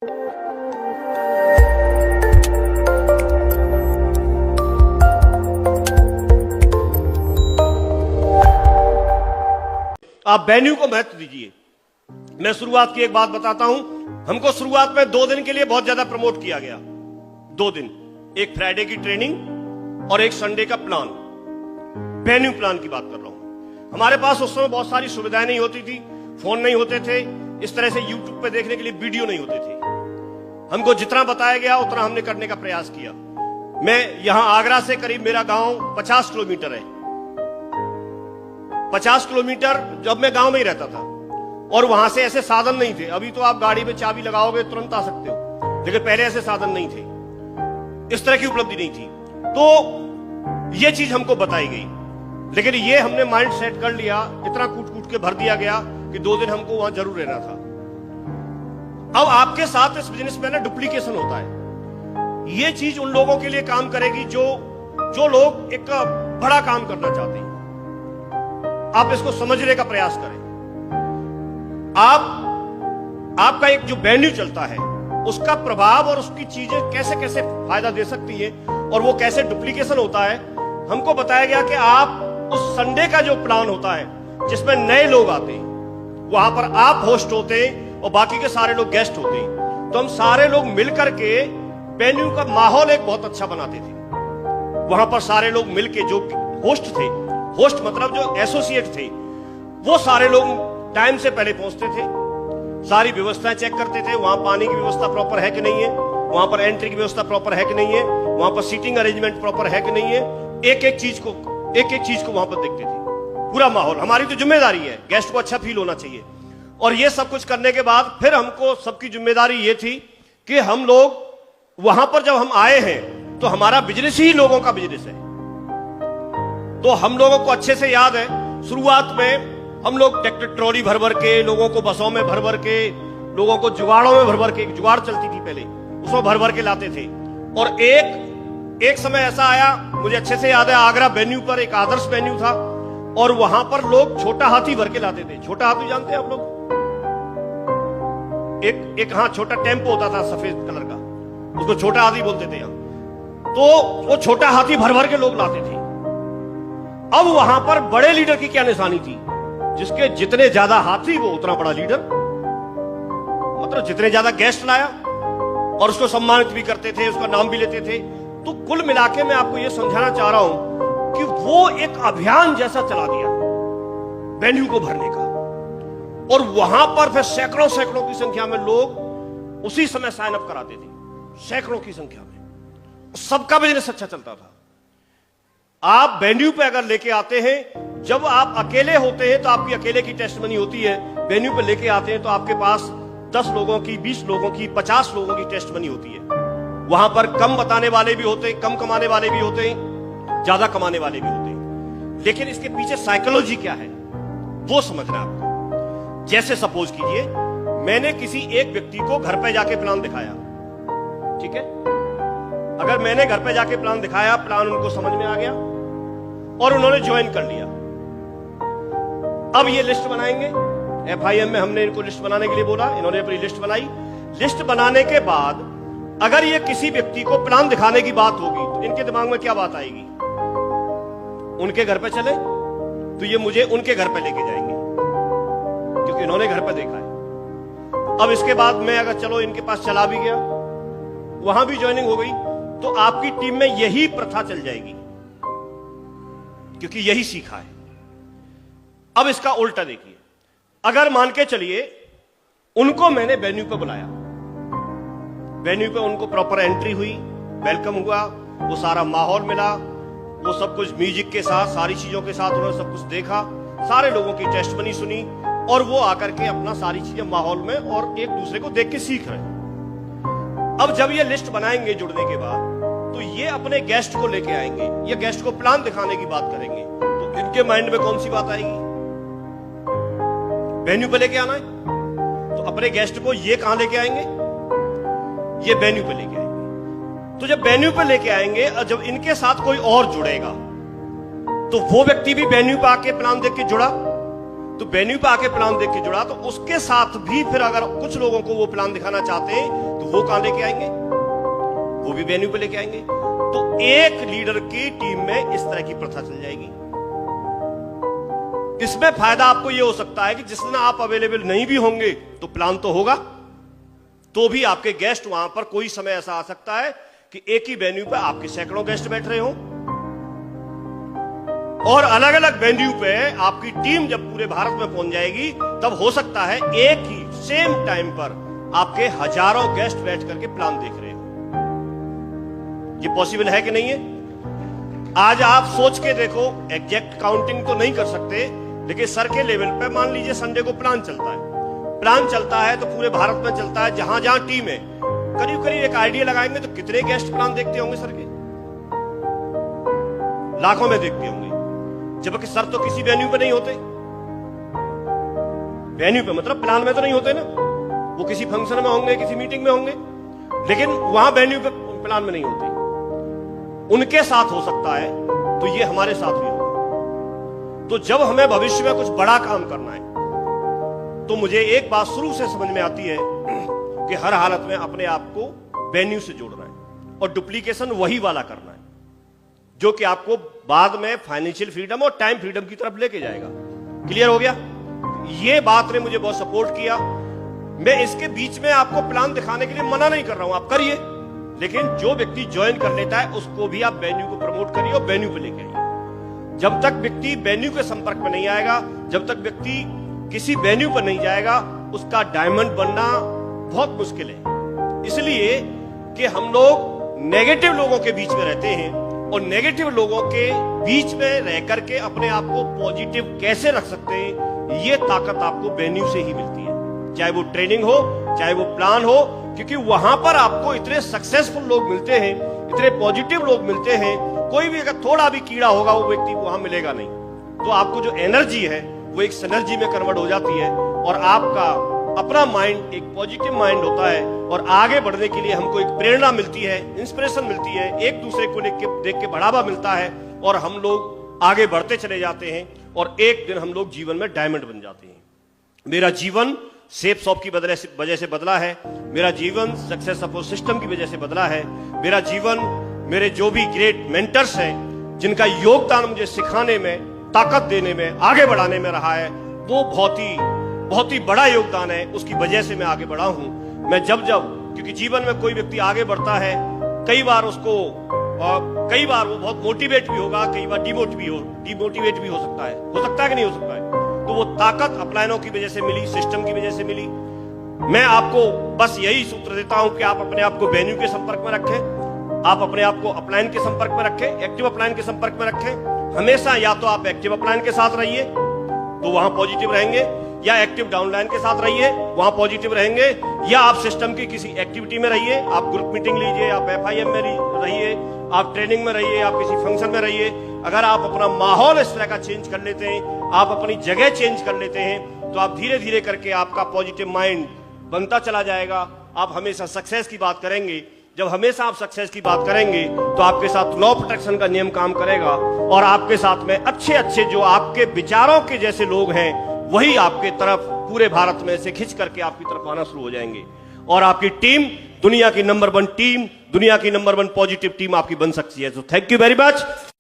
आप वेन्यू को महत्व दीजिए। मैं शुरुआत की एक बात बताता हूं। हमको शुरुआत में 2 दिन के लिए बहुत ज्यादा प्रमोट किया गया। 2 दिन, एक फ्राइडे की ट्रेनिंग और एक संडे का प्लान। वेन्यू प्लान की बात कर रहा हूं। हमारे पास उस समय बहुत सारी सुविधाएं नहीं होती थी, फोन नहीं होते थे, इस तरह से यूट्यूब पे देखने के लिए वीडियो नहीं होते थे। हमको जितना बताया गया उतना हमने करने का प्रयास किया। मैं यहां आगरा से करीब, मेरा गांव 50 किलोमीटर है। 50 किलोमीटर जब मैं गांव में ही रहता था और वहां से ऐसे साधन नहीं थे। अभी तो आप गाड़ी में चाबी लगाओगे तुरंत आ सकते हो, लेकिन पहले ऐसे साधन नहीं थे, इस तरह की उपलब्धि नहीं थी। तो ये चीज हमको बताई गई, लेकिन ये हमने माइंड सेट कर लिया, इतना कूट कूट के भर दिया गया कि 2 दिन हमको वहां जरूर रहना था। अब आपके साथ इस बिजनेस में ना डुप्लीकेशन होता है। ये चीज उन लोगों के लिए काम करेगी जो लोग एक बड़ा काम करना चाहते हैं। आप इसको समझने का प्रयास करें। आपका एक जो वेन्यू चलता है उसका प्रभाव और उसकी चीजें कैसे कैसे फायदा दे सकती है और वो कैसे डुप्लीकेशन होता है, हमको बताया गया कि आप उस संडे का जो प्लान होता है जिसमें नए लोग आते हैं, वहां पर आप होस्ट होते हैं और बाकी के सारे लोग गेस्ट होते हैं। तो हम सारे लोग मिलकर के वेन्यू का माहौल एक बहुत अच्छा बनाते थे। वहां पर सारे लोग मिलके, जो होस्ट थे, होस्ट मतलब जो एसोसिएट थे, वो सारे लोग टाइम से पहले पहुंचते थे, सारी व्यवस्थाएं चेक करते थे। वहां पानी की व्यवस्था प्रॉपर है कि नहीं है, वहां पर एंट्री की व्यवस्था प्रॉपर है कि नहीं है, वहां पर सीटिंग अरेंजमेंट प्रॉपर है कि नहीं है। एक एक चीज को वहां पर देखते थे, पूरा माहौल। हमारी तो जिम्मेदारी है, गेस्ट को अच्छा फील होना चाहिए। और ये सब कुछ करने के बाद फिर हमको सबकी जिम्मेदारी ये थी कि हम लोग वहां पर जब हम आए हैं तो हमारा बिजनेस ही लोगों का बिजनेस है। तो हम लोगों को अच्छे से याद है, शुरुआत में हम लोग ट्रैक्टर ट्रॉली भर भर के, लोगों को बसों में भर भर के, लोगों को जुगाड़ों में भर भर के, जुगाड़ चलती थी पहले, उसमें भर भर के लाते थे। और एक समय ऐसा आया, मुझे अच्छे से याद है, आगरा वेन्यू पर एक आदर्श वेन्यू था और वहां पर लोग छोटा हाथी भर के लाते थे। छोटा हाथी जानते हैं आप लोग? एक हाँ, छोटा टेम्पो होता था सफेद कलर का, उसको छोटा हाथी बोलते थे यहां। तो वो छोटा हाथी भर भर के लोग लाते थे। अब वहां पर बड़े लीडर की क्या निशानी थी? जिसके जितने ज्यादा हाथी वो उतना बड़ा लीडर, मतलब जितने ज्यादा गेस्ट लाया और उसको सम्मानित भी करते थे, उसका नाम भी लेते थे। तो कुल मिलाके मैं आपको यह समझाना चाह रहा हूं कि वो एक अभियान जैसा चला दिया वेन्यू को भरने का। और वहां पर फिर सैकड़ों की संख्या में लोग उसी समय साइन अप कराते थे, सैकड़ों की संख्या में। सबका बिजनेस अच्छा चलता था। आप वेन्यू पे अगर लेके आते हैं, जब आप अकेले होते हैं तो आपकी अकेले की टेस्टमनी होती है। वेन्यू पे लेके आते हैं तो आपके पास 10 लोगों की, 20 लोगों की, 50 लोगों की टेस्टमनी होती है। वहां पर कम बताने वाले भी होते हैं, कम कमाने वाले भी होते हैं, ज्यादा कमाने वाले भी होते हैं। लेकिन इसके पीछे साइकोलॉजी क्या है वो समझना है आपको। जैसे सपोज कीजिए मैंने किसी एक व्यक्ति को घर पे जाके प्लान दिखाया, ठीक है? अगर मैंने घर पे जाके प्लान दिखाया, प्लान उनको समझ में आ गया और उन्होंने ज्वाइन कर लिया। अब ये लिस्ट बनाएंगे, FIM में हमने इनको लिस्ट बनाने के लिए बोला, इन्होंने अपनी लिस्ट बनाई। लिस्ट बनाने के बाद अगर ये किसी व्यक्ति को प्लान दिखाने की बात होगी तो इनके दिमाग में क्या बात आएगी? उनके घर पे चले तो ये मुझे उनके घर पे लेके जाएंगे, क्योंकि इन्होंने घर पे देखा है। अब इसके बाद मैं अगर चलो इनके पास चला भी गया, वहां भी ज्वाइनिंग हो गई, तो आपकी टीम में यही प्रथा चल जाएगी, क्योंकि यही सीखा है। अब इसका उल्टा देखिए, अगर मान के चलिए उनको मैंने वेन्यू पे बुलाया, वेन्यू पे उनको प्रॉपर एंट्री हुई, वेलकम हुआ, वो सारा माहौल मिला, वो सब कुछ म्यूजिक के साथ, सारी चीजों के साथ उन्होंने सब कुछ देखा, सारे लोगों की टेस्टमनी सुनी और वो आकर के अपना सारी चीजें माहौल में और एक दूसरे को देख के सीख रहे हैं। अब जब ये लिस्ट बनाएंगे जुड़ने के बाद, तो ये अपने गेस्ट को लेके आएंगे, ये गेस्ट को प्लान दिखाने की बात करेंगे, तो इनके माइंड में कौन सी बात आएगी? वेन्यू पे लेके आना है, तो अपने गेस्ट को ये कहां लेके आएंगे? ये वेन्यू पे लेके आएंगे। तो जब वेन्यू पे लेके आएंगे और जब इनके साथ कोई और जुड़ेगा, तो वो व्यक्ति भी वेन्यू पे आके प्लान देख के जुड़ा, तो वेन्यू पे आके प्लान देख के जुड़ा, तो उसके साथ भी फिर अगर कुछ लोगों को वो प्लान दिखाना चाहते हैं तो वो कहां लेके आएंगे, वो भी वेन्यू पे लेके आएंगे। तो एक लीडर की टीम में इस तरह की प्रथा चल जाएगी। इसमें फायदा आपको यह हो सकता है कि जिस दिन आप अवेलेबल नहीं भी होंगे तो प्लान तो होगा, तो भी आपके गेस्ट वहां पर कोई समय ऐसा आ सकता है कि एक ही वेन्यू पे आपके सैकड़ों गेस्ट बैठ रहे हो, और अलग अलग वेन्यू पे आपकी टीम जब पूरे भारत में पहुंच जाएगी तब हो सकता है एक ही सेम टाइम पर आपके हजारों गेस्ट बैठ करके प्लान देख रहे हो। ये पॉसिबल है कि नहीं है? आज आप सोच के देखो, एग्जैक्ट काउंटिंग तो नहीं कर सकते, लेकिन सर के लेवल पे मान लीजिए संडे को प्लान चलता है, प्लान चलता है तो पूरे भारत में चलता है, जहां जहां टीम है करीब करीब एक आइडिया लगाएंगे तो कितने गेस्ट प्लान देखते होंगे सर के? लाखों में देखते होंगे, जबकि सर तो किसी वेन्यू पे नहीं होते। वेन्यू पे मतलब प्लान में तो नहीं होते ना, वो किसी फंक्शन में होंगे, किसी मीटिंग में होंगे, लेकिन वहां वेन्यू पे प्लान में नहीं होते। उनके साथ हो सकता है तो ये हमारे साथ भी होगा। तो जब हमें भविष्य में कुछ बड़ा काम करना है तो मुझे एक बात शुरू से समझ में आती है कि हर हालत में अपने आप को वेन्यू से जोड़ना है और डुप्लीकेशन वही वाला करना है जो कि आपको बाद में फाइनेंशियल फ्रीडम और टाइम फ्रीडम की तरफ लेके जाएगा। क्लियर हो गया? ये बात ने मुझे बहुत सपोर्ट किया। मैं इसके बीच में आपको प्लान दिखाने के लिए मना नहीं कर रहा हूं, आप करिए, लेकिन जो व्यक्ति ज्वाइन कर लेता है उसको भी आप वेन्यू को प्रमोट करिए और वेन्यू पे लेके आइए। जब तक व्यक्ति वेन्यू के संपर्क में नहीं आएगा, जब तक व्यक्ति किसी वेन्यू पर नहीं जाएगा, उसका डायमंड बनना बहुत मुश्किल है। इसलिए कि हम लोग नेगेटिव लोगों के बीच में रहते हैं और नेगेटिव लोगों के बीच में रह करके अपने आप को पॉजिटिव कैसे रख सकते हैं, ये ताकत आपको वेन्यू से ही मिलती है। चाहे वो ट्रेनिंग हो, चाहे वो प्लान हो, क्योंकि वहां पर आपको इतने सक्सेसफुल लोग मिलते हैं, इतने पॉजिटिव लोग मिलते हैं, कोई भी अगर थोड़ा भी कीड़ा होगा वो व्यक्ति वहां मिलेगा नहीं। तो आपको जो एनर्जी है वो एक सिनर्जी में कन्वर्ट हो जाती है और आपका अपना माइंड एक पॉजिटिव माइंड होता है और आगे बढ़ने के लिए हमको एक प्रेरणा मिलती है, इंस्पिरेशन मिलती है, एक दूसरे को देख के बढ़ावा मिलता है और हम लोग आगे बढ़ते चले जाते हैं और एक दिन हम लोग जीवन में डायमंड बन जाते हैं। मेरा जीवन सेफ शॉप की वजह से बदला है, मेरा जीवन सक्सेस सपोर्ट सिस्टम की वजह से बदला है, मेरा जीवन मेरे जो भी ग्रेट मेंटर्स हैं जिनका योगदान मुझे सिखाने में, ताकत देने में, आगे बढ़ाने में रहा है, वो बहुत ही बड़ा योगदान है, उसकी वजह से मैं आगे बढ़ा हूं। मैं जब क्योंकि जीवन में कोई व्यक्ति आगे बढ़ता है, कई बार वो बहुत मोटिवेट भी होगा, कई बार डिमोटिवेट भी हो सकता है कि नहीं हो सकता है। तो वो ताकत अपलाइनों की वजह से मिली, सिस्टम की वजह से मिली। मैं आपको बस यही सूत्र देता हूं कि आप अपने आप को वेन्यू के संपर्क में रखें, आप अपने आप को अपलाइन के संपर्क में रखें, एक्टिव अपलाइन के संपर्क में रखें। हमेशा या तो आप एक्टिव अपलाइन के साथ रहिए तो वहां पॉजिटिव रहेंगे, या एक्टिव डाउनलाइन के साथ रहिए, वहां पॉजिटिव रहेंगे, या आप सिस्टम की किसी एक्टिविटी में रहिए, आप ग्रुप मीटिंग लीजिए, आप FIM में रहिए, आप ट्रेनिंग में रहिए, आप किसी फंक्शन में रहिए। अगर आप अपना माहौल इस तरह का चेंज कर लेते हैं, आप अपनी जगह चेंज कर लेते हैं, तो आप धीरे धीरे करके आपका पॉजिटिव माइंड बनता चला जाएगा। आप हमेशा सक्सेस की बात करेंगे। जब हमेशा आप सक्सेस की बात करेंगे तो आपके साथ लॉ प्रोटेक्शन का नियम काम करेगा और आपके साथ में अच्छे जो आपके विचारों के जैसे लोग हैं वही आपके तरफ पूरे भारत में से खिंच करके आपकी तरफ आना शुरू हो जाएंगे और आपकी टीम दुनिया की नंबर 1 टीम, दुनिया की नंबर 1 पॉजिटिव टीम आपकी बन सकती है। तो थैंक यू वेरी मच।